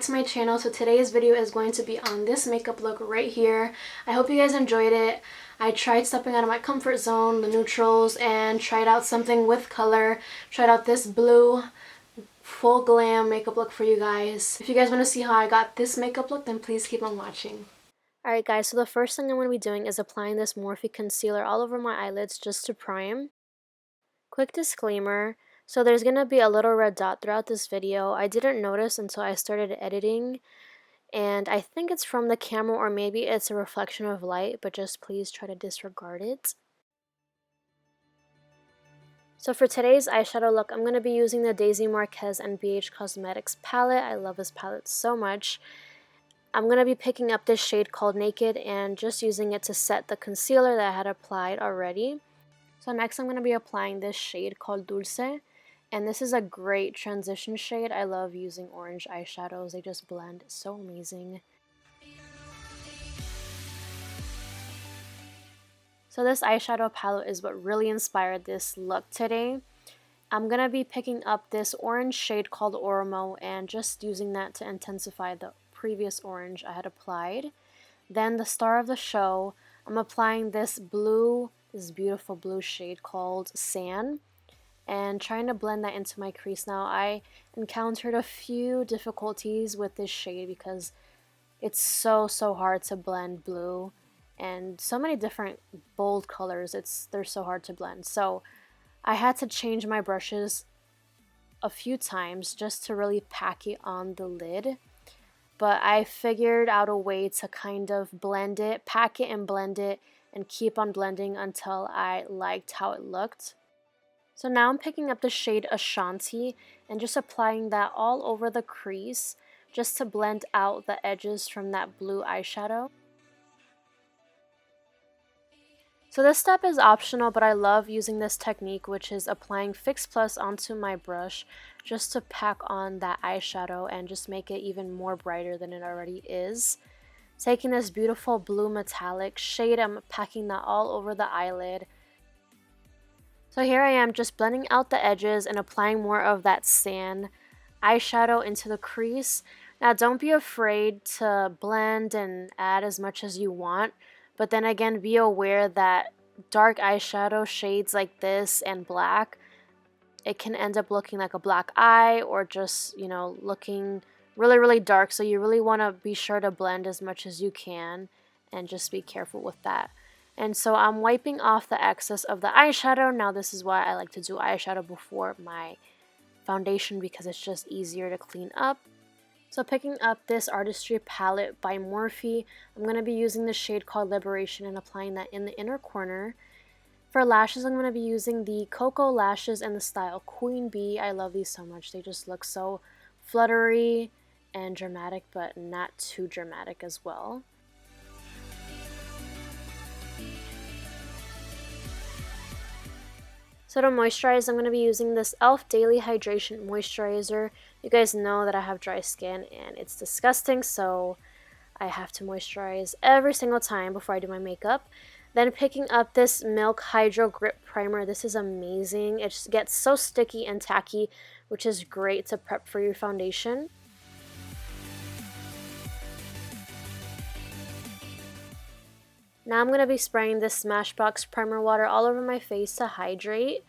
to my channel. So today's video is going to be on this makeup look right here. I hope you guys enjoyed it. I tried stepping out of my comfort zone, the neutrals, and tried out something with color. Tried out this blue full glam makeup look for you guys. If you guys want to see how I got this makeup look, then please keep on watching. Alright guys, so the first thing I'm going to be doing is applying this Morphe concealer all over my eyelids just to prime. Quick disclaimer, so there's going to be a little red dot throughout this video. I didn't notice until I started editing, and I think it's from the camera or maybe it's a reflection of light, but just please try to disregard it. So for today's eyeshadow look, I'm going to be using the Daisy Marquez and BH Cosmetics palette. I love this palette so much. I'm going to be picking up this shade called Naked and just using it to set the concealer that I had applied already. So next I'm going to be applying this shade called Dulce, and this is a great transition shade. I love using orange eyeshadows. They just blend so amazing. So this eyeshadow palette is what really inspired this look today. I'm going to be picking up this orange shade called Ormo and just using that to intensify the previous orange I had applied. Then the star of the show, I'm applying this beautiful blue shade called Sand and trying to blend that into my crease. Now I encountered a few difficulties with this shade because it's so hard to blend blue and so many different bold colors. They're so hard to blend. So I had to change my brushes a few times just to really pack it on the lid. But I figured out a way to kind of blend it, pack it and blend it, and keep on blending until I liked how it looked. So now I'm picking up the shade Ashanti and just applying that all over the crease just to blend out the edges from that blue eyeshadow. So this step is optional, but I love using this technique, which is applying Fix Plus onto my brush just to pack on that eyeshadow and just make it even more brighter than it already is. Taking this beautiful blue metallic shade, I'm packing that all over the eyelid. So here I am just blending out the edges and applying more of that sand eyeshadow into the crease. Now don't be afraid to blend and add as much as you want. But then again, be aware that dark eyeshadow shades like this and black, it can end up looking like a black eye or just, you know, looking really dark. So you really want to be sure to blend as much as you can and just be careful with that. And so I'm wiping off the excess of the eyeshadow. Now this is why I like to do eyeshadow before my foundation because it's just easier to clean up. So picking up this Artistry Palette by Morphe, I'm going to be using the shade called Liberation and applying that in the inner corner. For lashes, I'm going to be using the Cocoa Lashes in the style Queen Bee. I love these so much. They just look so fluttery and dramatic, but not too dramatic as well. So to moisturize, I'm going to be using this e.l.f. Daily Hydration Moisturizer. You guys know that I have dry skin and it's disgusting, so I have to moisturize every single time before I do my makeup. Then picking up this Milk Hydro Grip Primer. This is amazing. It just gets so sticky and tacky, which is great to prep for your foundation. Now I'm going to be spraying this Smashbox Primer Water all over my face to hydrate.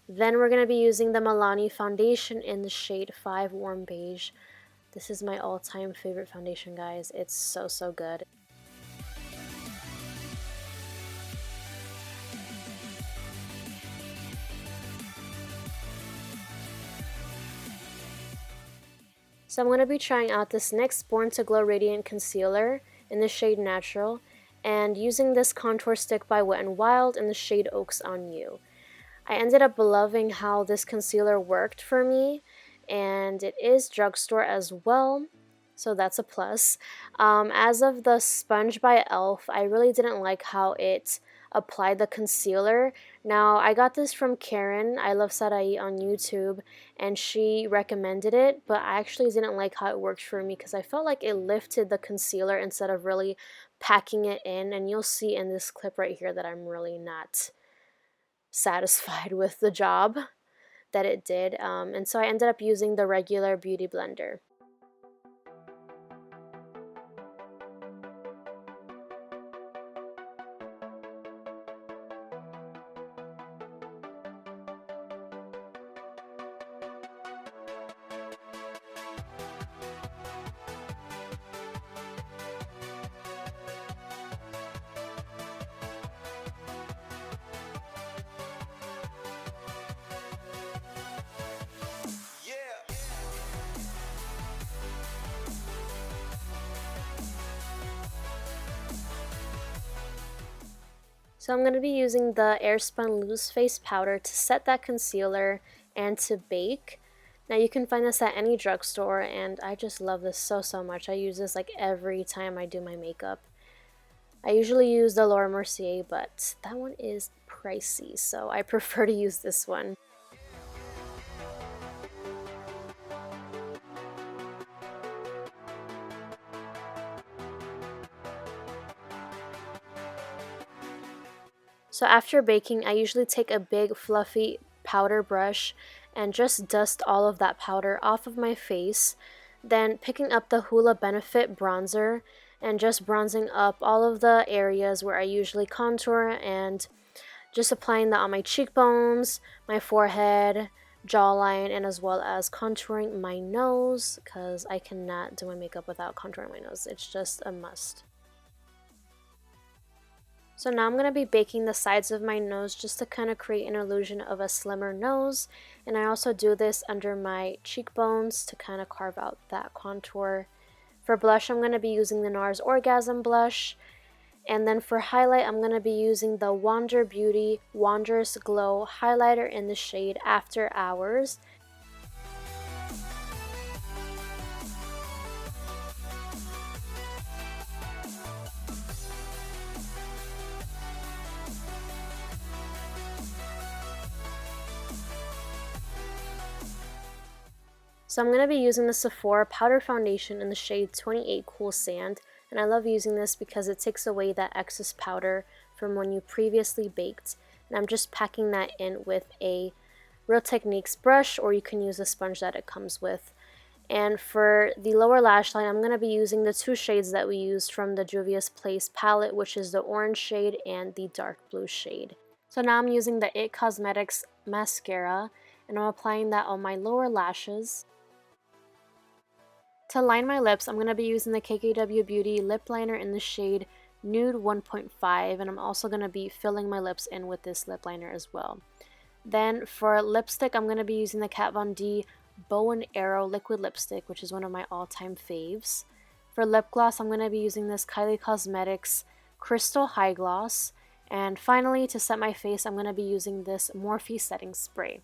Then we're going to be using the Milani Foundation in the shade 5 Warm Beige. This is my all-time favorite foundation, guys. It's so good. So I'm going to be trying out this NYX Born to Glow Radiant Concealer in the shade Natural, and using this contour stick by Wet n Wild in the shade Oaks on You. I ended up loving how this concealer worked for me, and it is drugstore as well, so that's a plus. As of the sponge by e.l.f., I really didn't like how it applied the concealer. Now, I got this from Karen, I Love Sarai on YouTube, and she recommended it, but I actually didn't like how it worked for me because I felt like it lifted the concealer instead of really packing it in, and you'll see in this clip right here that I'm really not satisfied with the job that it did, and so I ended up using the regular beauty blender. So I'm going to be using the Airspun Loose Face Powder to set that concealer and to bake. Now you can find this at any drugstore, and I just love this so much. I use this like every time I do my makeup. I usually use the Laura Mercier, but that one is pricey, so I prefer to use this one. So after baking, I usually take a big fluffy powder brush and just dust all of that powder off of my face. Then picking up the Hoola Benefit bronzer and just bronzing up all of the areas where I usually contour, and just applying that on my cheekbones, my forehead, jawline, and as well as contouring my nose, because I cannot do my makeup without contouring my nose. It's just a must. So now I'm going to be baking the sides of my nose just to kind of create an illusion of a slimmer nose. And I also do this under my cheekbones to kind of carve out that contour. For blush, I'm going to be using the NARS Orgasm blush. And then for highlight, I'm going to be using the Wander Beauty Wondrous Glow highlighter in the shade After Hours. So I'm going to be using the Sephora Powder Foundation in the shade 28 Cool Sand, and I love using this because it takes away that excess powder from when you previously baked. And I'm just packing that in with a Real Techniques brush, or you can use a sponge that it comes with. And for the lower lash line, I'm going to be using the two shades that we used from the Juvia's Place palette, which is the orange shade and the dark blue shade. So now I'm using the IT Cosmetics mascara, and I'm applying that on my lower lashes. To line my lips, I'm going to be using the KKW Beauty lip liner in the shade Nude 1.5, and I'm also going to be filling my lips in with this lip liner as well. Then for lipstick, I'm going to be using the Kat Von D Bow and Arrow liquid lipstick, which is one of my all-time faves. For lip gloss, I'm going to be using this Kylie Cosmetics Crystal High Gloss. And finally, to set my face, I'm going to be using this Morphe setting spray.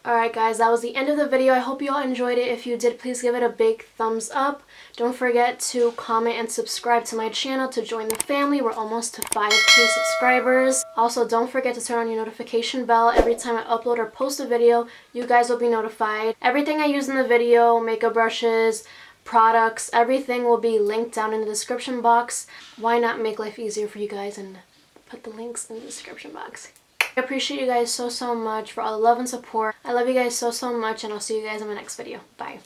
Alright guys, that was the end of the video. I hope you all enjoyed it. If you did, please give it a big thumbs up. Don't forget to comment and subscribe to my channel to join the family. We're almost to 5K subscribers. Also, don't forget to turn on your notification bell. Every time I upload or post a video, you guys will be notified. Everything I use in the video, makeup brushes, products, everything will be linked down in the description box. Why not make life easier for you guys and put the links in the description box? I appreciate you guys so much for all the love and support. I love you guys so much, and I'll see you guys in my next video. Bye.